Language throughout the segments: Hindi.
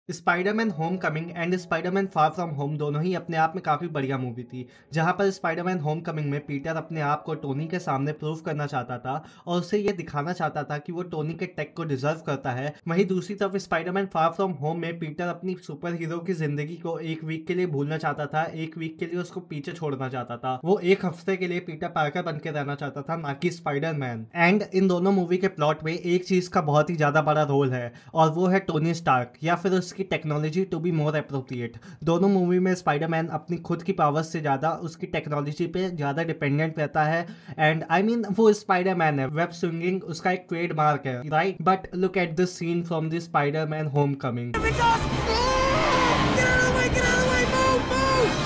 Spiderman Homecoming and Spiderman far from home दोनों ही अपने आप में काफ़ी बढ़िया मूवी थी। जहाँ पर स्पाइडरमैन होमकमिंग में पीटर अपने आप को टोनी के सामने प्रूव करना चाहता था और उसे ये दिखाना चाहता था कि वो टोनी के टेक को डिजर्व करता है। वहीं दूसरी तरफ स्पाइडरमैन फार फ्रॉम होम में पीटर अपनी सुपर हीरो की जिंदगी को एक वीक के लिए भूलना चाहता था, एक वीक के लिए उसको पीछे छोड़ना चाहता था। वो एक हफ्ते के लिए पीटर पार्कर बन के रहना चाहता था, ना कि स्पाइडरमैन। एंड इन दोनों मूवी के प्लॉट में एक चीज का बहुत ही ज्यादा बड़ा रोल है और वो है टोनी स्टार्क या फिर उसकी technology to be more appropriate. दोनों मूवी में स्पाइडरमैन अपनी खुद की पावर्स से ज़्यादा उसकी टेक्नोलॉजी पे ज़्यादा डिपेंडेंट रहता है। एंड आई मीन वो स्पाइडरमैन है, वेब स्विंगिंग उसका एक ट्रेडमार्क है, right? But look at this scene from the Spiderman Homecoming.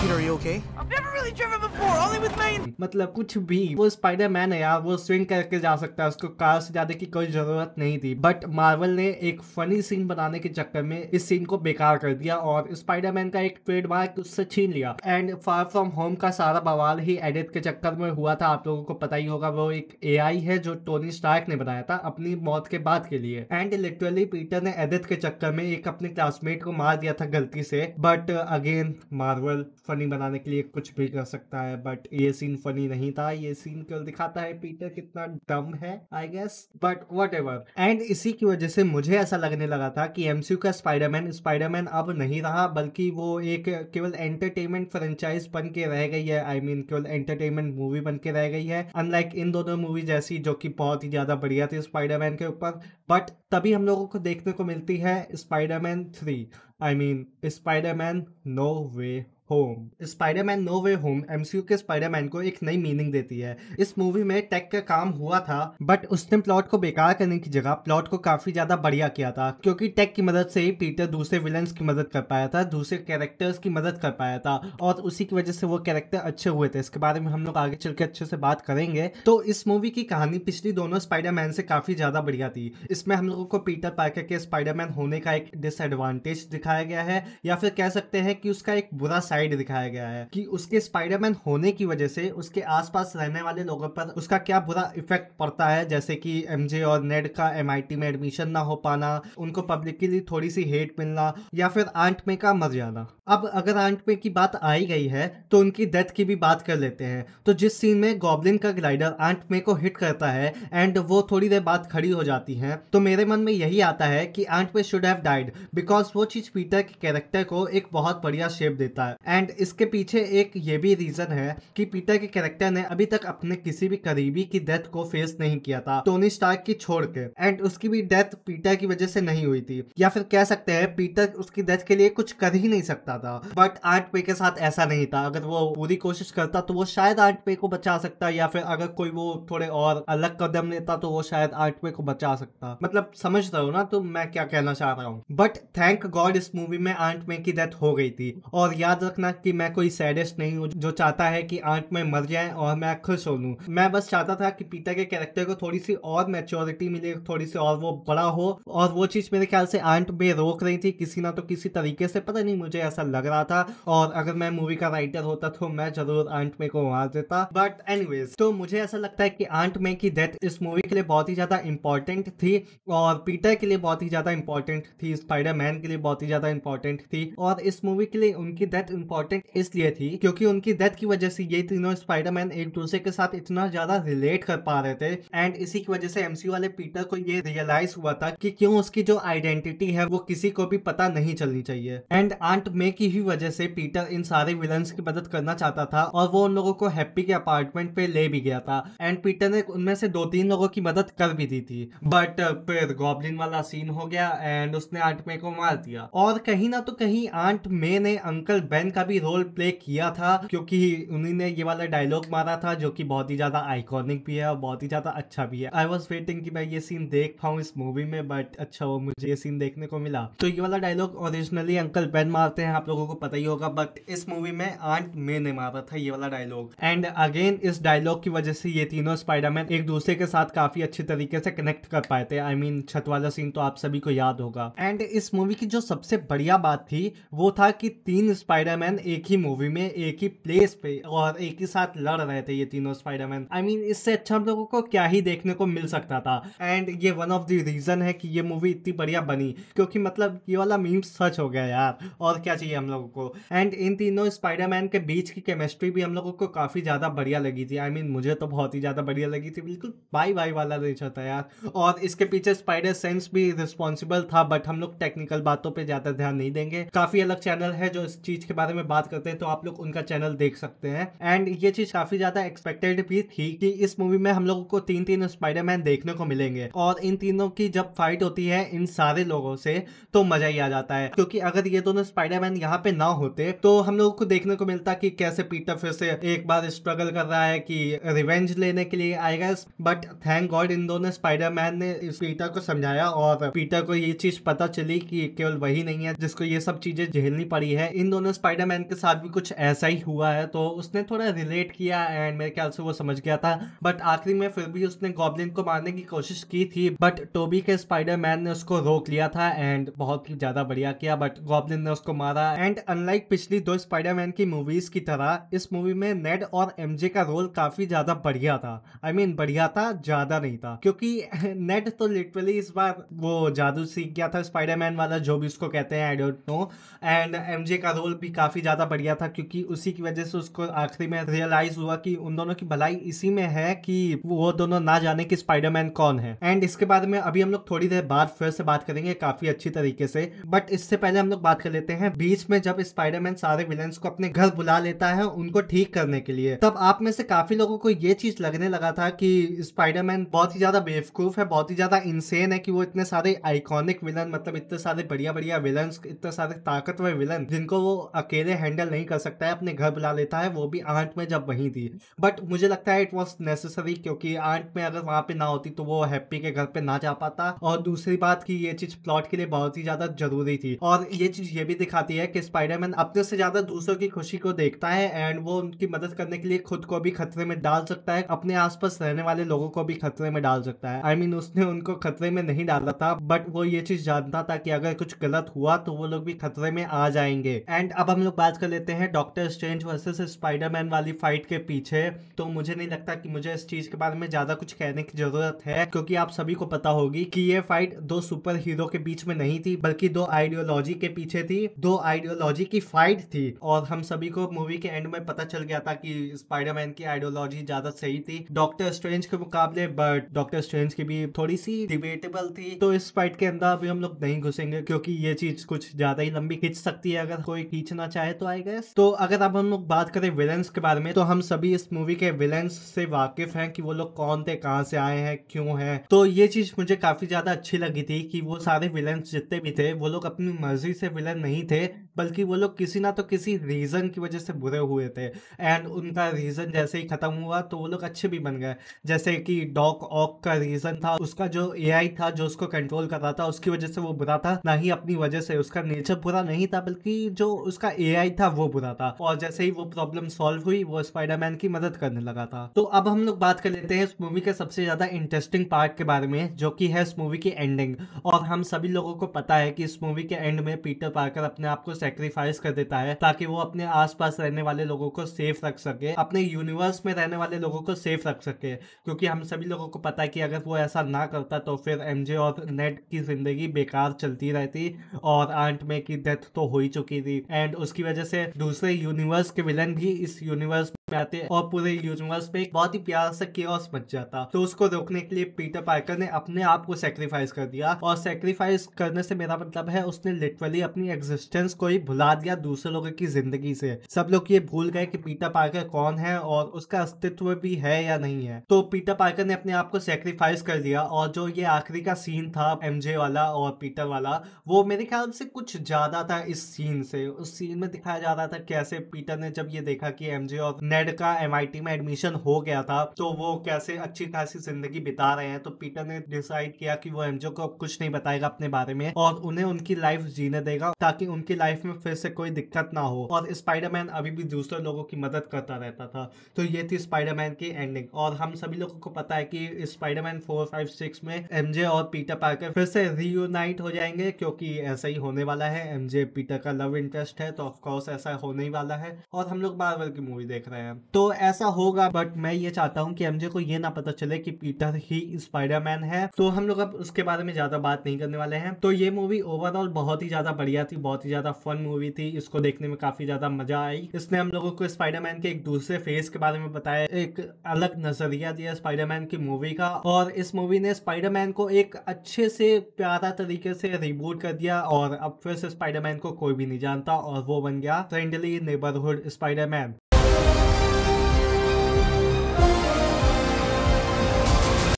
Peter, are you okay? I've never really driven before, only with Maine. मतलब कुछ भी, वो स्पाइडरमैन है यार, वो स्विंग करके जा सकता है, उसको कार से जाने की कोई जरूरत नहीं थी। बट मार्वल ने एक फनी सीन बनाने के चक्कर में इस सीन को बेकार कर दिया और स्पाइडरमैन का एक ट्रेडमार्क उससे छीन लिया। एंड फार फ्रॉम होम का सारा बवाल ही एडिट के चक्कर में हुआ था। आप लोगों को पता ही होगा, वो एक एआई है जो टोनी स्टार्क ने बनाया था अपनी मौत के बाद के लिए। एंड लिटरली पीटर ने एडिट के चक्कर में एक अपने क्लासमेट को मार दिया था गलती से। बट अगेन मार्वल फनी बनाने के लिए कुछ भी कर सकता है, बट ये सीन फनी नहीं था। ये सीन केवल दिखाता है पीटर कितना डम है, I guess, but whatever. And इसी की वजह से मुझे ऐसा लगने लगा था कि एमसीयू का स्पाइडरमैन स्पाइडरमैन अब नहीं रहा, बल्कि वो एक केवल एंटरटेनमेंट फ्रेंचाइज बन के रह गई है। आई मीन केवल एंटरटेनमेंट मूवी बन के रह गई है, अनलाइक इन दोनों मूवी जैसी जो कि बहुत ही ज्यादा बढ़िया थी स्पाइडरमैन के ऊपर। बट तभी हम लोगों को देखने को मिलती है Spiderman 3, I mean Spiderman no way home. Spiderman no way home MCU के स्पाइडरमैन को एक नई मीनिंग देती है। इस मूवी में टेक का काम हुआ था, बट उसने प्लॉट को बेकार करने की जगह प्लॉट को काफी ज्यादा बढ़िया किया था, क्योंकि टेक की मदद से ही पीटर दूसरे विलन्स की मदद कर पाया था, दूसरे कैरेक्टर्स की मदद कर पाया था और उसी की वजह से वो कैरेक्टर अच्छे हुए थे। इसके बारे में हम लोग आगे चल के अच्छे से बात करेंगे। तो इस मूवी की कहानी पिछली दोनों स्पाइडरमैन से काफी ज्यादा बढ़िया थी। इसमें हम लोगों को पीटर पार्कर के स्पाइडरमैन होने का एक डिसएडवांटेज दिखाया गया है, या फिर कह सकते हैं कि उसका एक बुरा साइड दिखाया गया है कि उसके स्पाइडरमैन होने की वजह से उसके आसपास रहने वाले लोगों पर उसका क्या बुरा इफेक्ट पड़ता है। जैसे कि एमजे और नेड का एमआईटी में एडमिशन ना हो पाना, उनको पब्लिकली थोड़ी सी हेट मिलना, या फिर आंट मे का मर जाना। अब अगर आंट मे की बात आई गई है तो उनकी डेथ की भी बात कर लेते हैं। तो जिस सीन में गॉब्लिन का ग्लाइडर आंट मे को हिट करता है एंड वो थोड़ी देर बाद खड़ी हो जाती है, तो मेरे मन में यही आता है कि aunt May should have died, because वो चीज पीटर के कैरेक्टर को एक बहुत बढ़िया शेप देता है। एंड इसके पीछे एक ये भी रीजन है कि पीटर के कैरेक्टर ने अभी तक अपने किसी भी करीबी की डेथ को फेस नहीं किया था, टोनी स्टार्क की छोड़ के। एंड उसकी भी डेथ पीटर की वजह से नहीं हुई थी, या फिर कह सकते हैं पीटर उसकी डेथ के लिए कुछ कर ही नहीं सकता था। बट आंट मे के साथ ऐसा नहीं था। अगर वो पूरी कोशिश करता तो वो शायद आंट मे को बचा सकता, या फिर अगर कोई वो थोड़े और अलग कदम लेता तो वो शायद आंट मे को बचा सकता। मतलब समझ रहे हो ना तुम मैं क्या कहना चाह रहा हूँ। बट थैंक गॉड इस मूवी में आंट मे की डेथ हो गई थी। और याद रखना कि मैं कोई सैडिस्ट नहीं हूँ जो चाहता है कि आंट मे मर जाए और मैं खुश हो लूं। मैं बस चाहता था कि पीटर के कैरेक्टर को थोड़ी सी और मैच्योरिटी मिले, थोड़ी सी और वो बड़ा हो, और वो चीज मेरे ख्याल से आंट मे रोक रही थी किसी ना तो किसी तरीके से, पता नहीं मुझे ऐसा लग रहा था। और अगर मैं मूवी का राइटर होता तो मैं जरूर आंट मे को मार देता। बट एनीवेज, तो मुझे ऐसा लगता है कि आंट मे की डेथ इस मूवी के लिए बहुत ही ज्यादा इंपॉर्टेंट थी, और पीटर के लिए बहुत ही ज्यादा इंपॉर्टेंट थी, स्पाइडरमैन के लिए बहुत ही ज्यादा इंपॉर्टेंट थी। और इस मूवी के लिए उनकी डेथ इंपॉर्टेंट इसलिए थी क्योंकि उनकी डेथ की वजह से ये तीनों स्पाइडरमैन एक दूसरे के साथ इतना ज्यादा रिलेट कर पा रहे थे। एंड इसी की वजह से एमसीयू वाले पीटर को ये रियलाइज हुआ था कि क्यों उसकी जो आइडेंटिटी है वो किसी को भी पता नहीं चलनी चाहिए। एंड आंट मे की ही वजह से पीटर इन सारे विलन्स की मदद करना चाहता था और वो उन लोगों को हैप्पी के अपार्टमेंट पे ले भी गया था। एंड पीटर ने उनमें से 2-3 लोगों की मदद कर भी दी थी। बट फिर गॉब्लिन वाला सीन हो गया एंड उसने आंट मे को मार दिया। और कहीं ना तो कहीं आंट मे ने अंकल बेन का भी रोल प्ले किया था, क्योंकि उन्हीं ने ये वाला डायलॉग मारा था जो कि बहुत ही ज्यादा आइकॉनिक भी है और बहुत ही ज्यादा अच्छा भी है। आई वॉज वेटिंग कि मैं ये सीन देख पाऊँ इस मूवी में, बट अच्छा वो मुझे ये सीन देखने को मिला। तो ये वाला डायलॉग ओरिजिनली अंकल बेन मारते हैं, आप लोगों को पता ही होगा, बट इस मूवी में आंट मे ने मारा था ये वाला डायलॉग। एंड अगेन इस डायलॉग की वजह से ये तीनों स्पाइडरमैन एक दूसरे के साथ काफी अच्छी तरीके से कनेक्ट कर पाए थे। आई मीन छत वाला सीन तो आप सभी को याद होगा। एंड इस मूवी की जो सबसे बढ़िया बात थी वो था कि 3 स्पाइडरमैन स्पाइडरमैन एक ही मूवी में एक ही प्लेस पे और एक ही साथ लड़ रहे थे ये तीनों स्पाइडरमैन। आई मीन इससे अच्छा हम लोगों को क्या ही देखने को मिल सकता था। एंड ये वन ऑफ द रीजन है कि ये मूवी इतनी बढ़िया बनी, क्योंकि मतलब ये वाला मीम सच हो गया यार, और क्या चाहिए हम लोगों को। एंड इन तीनों स्पाइडरमैन के बीच की केमिस्ट्री भी हम लोगों को काफी ज्यादा बढ़िया लगी थी। आई मीन मुझे तो बहुत ही ज्यादा बढ़िया लगी थी, बिल्कुल बाई बाई वाला नेचर था यार। और इसके पीछे स्पाइडर सेंस भी रिस्पॉन्सिबल था, बट हम लोग टेक्निकल बातों पे ज्यादा ध्यान नहीं देंगे। काफी अलग चैनल है जो इस चीज के बारे में बात करते हैं, तो आप लोग उनका चैनल देख सकते हैं। एंड ये चीज काफी ज्यादा एक्सपेक्टेड भी थी कि इस मूवी में हम लोगों को तीन तीन स्पाइडरमैन देखने को मिलेंगे, और इन तीनों की जब फाइट होती है इन सारे लोगों से तो मजा ही आ जाता है। क्योंकि अगर ये दोनों स्पाइडरमैन यहाँ पे ना होते तो हम लोगों को देखने को मिलता कि कैसे पीटर फिर से एक बार स्ट्रगल कर रहा है कि रिवेंज लेने के लिए आएगा। बट थैंक गॉड इन दोनों स्पाइडरमैन ने इस पीटर को समझाया, और पीटर को ये चीज पता चली कि केवल वही नहीं है जिसको ये सब चीजें झेलनी पड़ी है। इन दोनों स्पाइडरमैन के साथ भी कुछ ऐसा ही हुआ है, तो उसने थोड़ा रिलेट किया एंड मेरे ख्याल से वो समझ गया था। बट आखिरी में फिर भी उसने गॉब्लिन को मारने की कोशिश की थी, बट टोबी के स्पाइडरमैन ने उसको रोक लिया था एंड बहुत ही ज्यादा बढ़िया किया, बट गॉब्लिन ने उसको मारा। एंड अनलाइक पिछली दो स्पाइडरमैन की मूवीज की तरह इस मूवी में नेड और एमजे का रोल काफी ज्यादा बढ़िया था। आई मीन बढ़िया था, ज्यादा नहीं था, क्योंकि नेड तो लिटरली इस बार वो जादू सीख गया था स्पाइडरमैन वाला, जो भी उसको कहते हैं, I don't know. And MJ का रोल भी काफी ज्यादा बढ़िया था, क्योंकि उसी की वजह से उसको आखिरी में रियलाइज हुआ कि उन दोनों की भलाई इसी में है कि वो दोनों ना जाने कि स्पाइडरमैन कौन है। एंड इसके बारे में अभी हम लोग थोड़ी देर बाद फिर से बात करेंगे काफी अच्छी तरीके से। बट इससे पहले हम लोग बात कर लेते हैं बीच में जब स्पाइडरमैन सारे विलेंस को अपने घर बुला लेता है उनको ठीक करने के लिए, तब आप में से काफी लोगों को ये चीज लगने लगा था कि स्पाइडरमैन बहुत ही ज्यादा बेवकूफ है, बहुत ही ज्यादा इंसेन है कि वो इतने सारे आइकॉनिक विलन, मतलब इतने सारे बढ़िया बढ़िया विलन, इतने सारे ताकतवर विलन जिनको वो अकेले हैंडल नहीं कर सकता है, अपने घर बुला लेता है, वो भी आंट में जब वही थी। बट मुझे लगता है इट वॉज नेसेसरी, क्योंकि आंट में अगर वहां पे ना होती तो वो हैप्पी के घर पे ना जा पाता। और दूसरी बात की ये चीज प्लॉट के लिए बहुत ही ज्यादा जरूरी थी, और ये चीज ये भी दिखाती है कि स्पाइडरमैन अपने से ज्यादा दूसरों की खुशी को देखता है एंड वो उनकी मदद करने के लिए खुद को भी खतरे में डाल सकता है, अपने आसपास रहने वाले लोगों को भी खतरे में डाल सकता है। आई मीन उसने उनको खतरे में नहीं डाला था, बट वो ये चीज जानता था कि अगर कुछ गलत हुआ तो वो लोग भी खतरे में आ जाएंगे। एंड अब हम लोग बात कर लेते हैं डॉक्टर स्ट्रेंज वर्सेस स्पाइडरमैन वाली फाइट के पीछे। तो मुझे नहीं लगता कि मुझे इस चीज के बारे में ज्यादा कुछ कहने की जरूरत है, क्योंकि आप सभी को पता होगी कि ये फाइट दो सुपर हीरो के बीच में नहीं थी, बल्कि दो आइडियोलॉजी के पीछे थी, दो आइडियोलॉजी की फाइट थी। और हम सभी को मूवी के एंड में पता चल गया था कि स्पाइडरमैन की आइडियोलॉजी ज्यादा सही थी डॉक्टर स्ट्रेंज के मुकाबले, बट डॉक्टर स्ट्रेंज की भी थोड़ी सी डिबेटेबल थी। तो इस फाइट के अंदर अभी हम लोग नहीं घुसेंगे, क्योंकि ये चीज कुछ ज्यादा ही लंबी खींच सकती है अगर कोई खींचना चाहे तो, आई गेस। तो अगर अब हम लोग बात करें विलेंस के बारे में, तो हम सभी इस मूवी के विलेंस से वाकिफ हैं कि वो लोग कौन थे, कहां से आए हैं, क्यों हैं। तो ये चीज मुझे काफी ज्यादा अच्छी लगी थी कि वो सारे विलेंस जितने भी थे वो लोग अपनी मर्जी से विलन नहीं थे, बल्कि वो लोग किसी ना तो किसी रीजन की वजह से बुरे हुए थे। एंड उनका रीजन जैसे ही खत्म हुआ तो वो लोग अच्छे भी बन गए। जैसे कि डॉक ऑक का रीजन था, उसका जो एआई था जो उसको कंट्रोल कर रहा था, उसकी वजह से वो बुरा था, ना ही अपनी वजह से। उसका नेचर बुरा नहीं था, बल्कि जो उसका एआई था वो बुरा था। और जैसे ही वो प्रॉब्लम सॉल्व हुई वो स्पाइडरमैन की मदद करने लगा था। तो अब हम लोग बात कर लेते हैं इस मूवी के सबसे ज्यादा इंटरेस्टिंग पार्ट के बारे में, जो कि है इस मूवी की एंडिंग। और हम सभी लोगों को पता है कि इस मूवी के एंड में पीटर पार्कर अपने आप को सेक्रीफाइस कर देता है ताकि वो अपने आसपास रहने वाले लोगों को सेफ रख सके, अपने यूनिवर्स में रहने वाले लोगों को सेफ रख सके। क्योंकि हम सभी लोगों को पता है कि अगर वो ऐसा ना करता तो फिर एमजे और नेड की जिंदगी बेकार चलती रहती, और आंट में की डेथ तो हो ही चुकी थी। एंड उसकी वजह से दूसरे यूनिवर्स के विलन भी इस यूनिवर्स में आते और पूरे यूनिवर्स पे एक बहुत ही प्यारा सा केओस मच जाता। तो उसको रोकने के लिए पीटर पार्कर ने अपने आप को सेक्रीफाइस कर दिया, और सेक्रीफाइस करने से मेरा मतलब है उसने लिटरली अपनी एग्जिस्टेंस को ही भुला दिया दूसरे लोगों की जिंदगी से। सब लोग ये भूल गए कि पीटर पार्कर कौन है और उसका अस्तित्व भी है या नहीं है। तो पीटर पार्कर ने अपने आप को सेक्रीफाइस कर दिया, और जो ये आखिरी का सीन था एमजे वाला और पीटर वाला, वो मेरे ख्याल से कुछ ज्यादा था इस सीन से। उस सीन में दिखाया जा रहा था कैसे पीटर ने जब ये देखा कि एमजे और नेड नेड का MIT में एडमिशन हो गया था, तो वो कैसे अच्छी खासी जिंदगी बिता रहे हैं। तो पीटर ने डिसाइड किया कि वो एमजे को कुछ नहीं बताएगा अपने बारे में और उन्हें उनकी लाइफ जीने देगा ताकि उनकी लाइफ में फिर से कोई दिक्कत ना हो। और स्पाइडरमैन अभी भी दूसरे लोगों की मदद करता रहता था। तो ये थी स्पाइडरमैन की एंडिंग। और हम सभी लोगों को पता है कि स्पाइडरमैन 4, 5, 6 में एमजे और पीटर पार्कर फिर से रीयूनाइट हो जाएंगे, क्योंकि ऐसा ही होने वाला है। एमजे पीटर का लव इंटरेस्ट है, तो ऑफ कोर्स ऐसा होने ही वाला है। और हम लोग मार्वल की मूवी देख रहे हैं तो ऐसा होगा। बट मैं ये चाहता हूँ कि एमजे को ये ना पता चले कि पीटर ही स्पाइडरमैन है। तो हम लोग अब उसके बारे में ज्यादा बात नहीं करने वाले हैं। तो ये मूवी ओवरऑल बहुत ही ज्यादा बढ़िया थी, बहुत ही ज्यादा फन मूवी थी। इसको देखने में काफी ज्यादा मजा आई। इसने हम लोगों को स्पाइडरमैन के एक दूसरे फेस के बारे में बताया, एक अलग नजरिया दिया स्पाइडरमैन की मूवी का। और इस मूवी ने स्पाइडरमैन को एक अच्छे से प्यारा तरीके से रिबूट कर दिया और अब फिर से स्पाइडरमैन को कोई भी नहीं जानता और वो बन गया फ्रेंडली नेबरहुड स्पाइडरमैन।